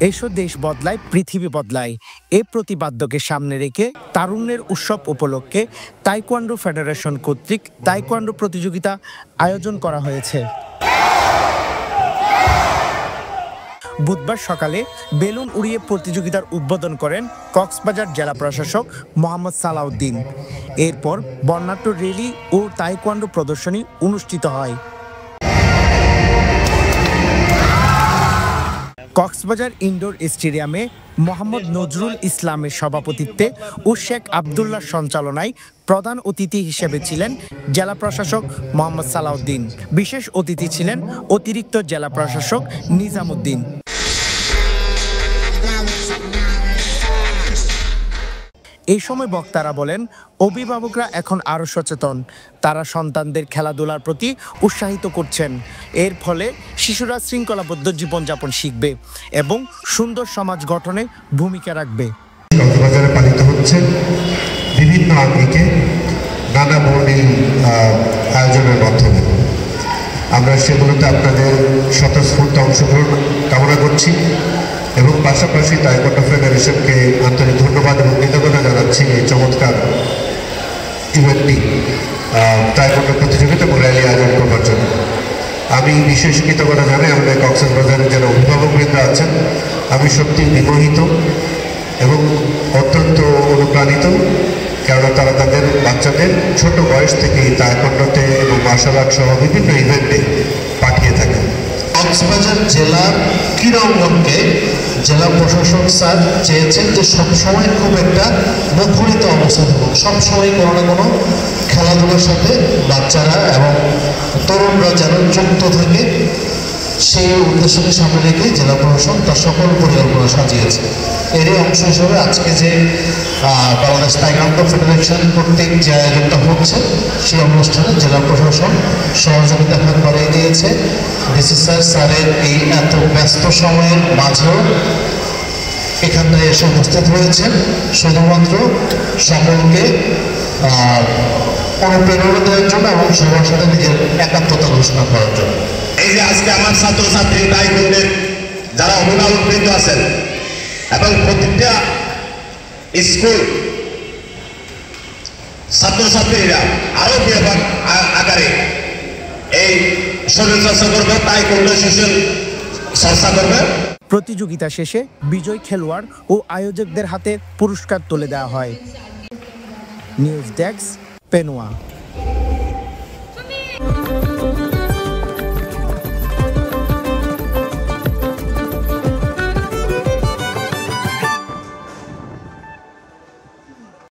এসো দেশ বদলায় পৃথিবী বদলায় এ প্রতিপাদ্যকে সামনে রেখে তারুণ্যের উৎসব উপলক্ষে তাইকোয়ান্ডো ফেডারেশন কর্তৃক তাইকোয়ান্ডো প্রতিযোগিতা আয়োজন করা হয়েছে। বুধবার সকালে বেলুন উড়িয়ে প্রতিযোগিতার উদ্বোধন করেন কক্সবাজার জেলা প্রশাসক মোহাম্মদ সালাউদ্দিন। এরপর বর্ণাঢ্য র্যালি ও তাইকোয়ান্ডো প্রদর্শনী অনুষ্ঠিত হয়। কক্সবাজার ইনডোর স্টেডিয়ামে মোহাম্মদ নজরুল ইসলামের সভাপতিত্বে ও শেখ আবদুল্লাহর সঞ্চালনায় প্রধান অতিথি হিসেবে ছিলেন জেলা প্রশাসক মোহাম্মদ সালাউদ্দিন। বিশেষ অতিথি ছিলেন অতিরিক্ত জেলা প্রশাসক নিজামুদ্দিন। এই সময় বক্তারা বলেন, অভিভাবকরা এখন আরও সচেতন। তারা সন্তানদের খেলাধুলার প্রতি উৎসাহিত করছেন। এর ফলে শিশুরা শৃঙ্খলাবদ্ধ জীবনযাপন শিখবে এবং সুন্দর সমাজ গঠনে ভূমিকা রাখবে। কক্সবাজারে পালিত হচ্ছে বিভিন্ন আঙ্গিকে নানা বর্ণিল আয়োজনের মাধ্যমে। আমরা সেগুলোতে আপনাদের স্বতঃস্ফূর্ত অংশগ্রহণ কামনা করছি এবং পাশাপাশি তাইকোয়ান্ডো ফেডারেশনকে আন্তরিক ধন্যবাদ এবং কৃতজ্ঞতা জানাচ্ছি এই চমৎকার ইভেন্টটি তাইকোয়ান্ডো প্রতিযোগিতা এবং র্যালি আয়োজন করবার জন্য। আমি বিশেষ কৃতজ্ঞতা জানাই আমাদের কক্সবাজারের যারা অভিভাবকবৃন্দ আছেন। আমি সত্যি বিমোহিত এবং অত্যন্ত অনুপ্রাণিত, কেননা তারা তাদের বাচ্চাদের ছোট বয়স থেকেই তাইকোয়ান্ডোতে এবং মার্শাল আর্ট সহ বিভিন্ন ইভেন্টে পাঠিয়ে থাকে। কক্সবাজার জেলার ক্রীড়া অঙ্গনকে জেলা প্রশাসক স্যার চেয়েছেন যে সবসময় খুব একটা মুখরিত অবস্থা থাকুক, সবসময় কোনো না কোনো খেলাধুলার সাথে বাচ্চারা এবং তরুণরা যেন যুক্ত থাকে, সেই উদ্দেশ্যকে সামনে রেখে জেলা প্রশাসন তার সকল পরিকল্পনা সাজিয়েছে। এরই অংশ হিসেবে আজকে যে বাংলাদেশ তাইকোয়ান্ডো ফেডারেশন কর্তৃক যে আয়োজনটা হচ্ছে, সেই অনুষ্ঠানে জেলা প্রশাসন সহযোগিতা হাত বাড়িয়ে দিয়েছে। ডিসি স্যারের এই এত ব্যস্ত সময়ের মাঝেও এখানে এসে উপস্থিত হয়েছেন শুধুমাত্র সকলকে অনুপ্রেরণা দেওয়ার জন্য এবং সবার সাথে নিজের একাত্মতা ঘোষণা করার জন্য। এই যে আজকে আমার ছাত্রছাত্রী তাইকোয়ান্ডোর যারা অভিভাবকবৃন্দ আছেন এবং প্রতিটা স্কুল ছাত্রছাত্রীরা আরো ব্যাপক আকারে এই শরীর চর্চা করবে, তাইকোয়ান্ডো শিশুর চর্চা করবে। প্রতিযোগিতা শেষে বিজয়ী খেলোয়াড় ও আয়োজকদের হাতে পুরস্কার তুলে দেওয়া হয়। News desk, পেনুয়া।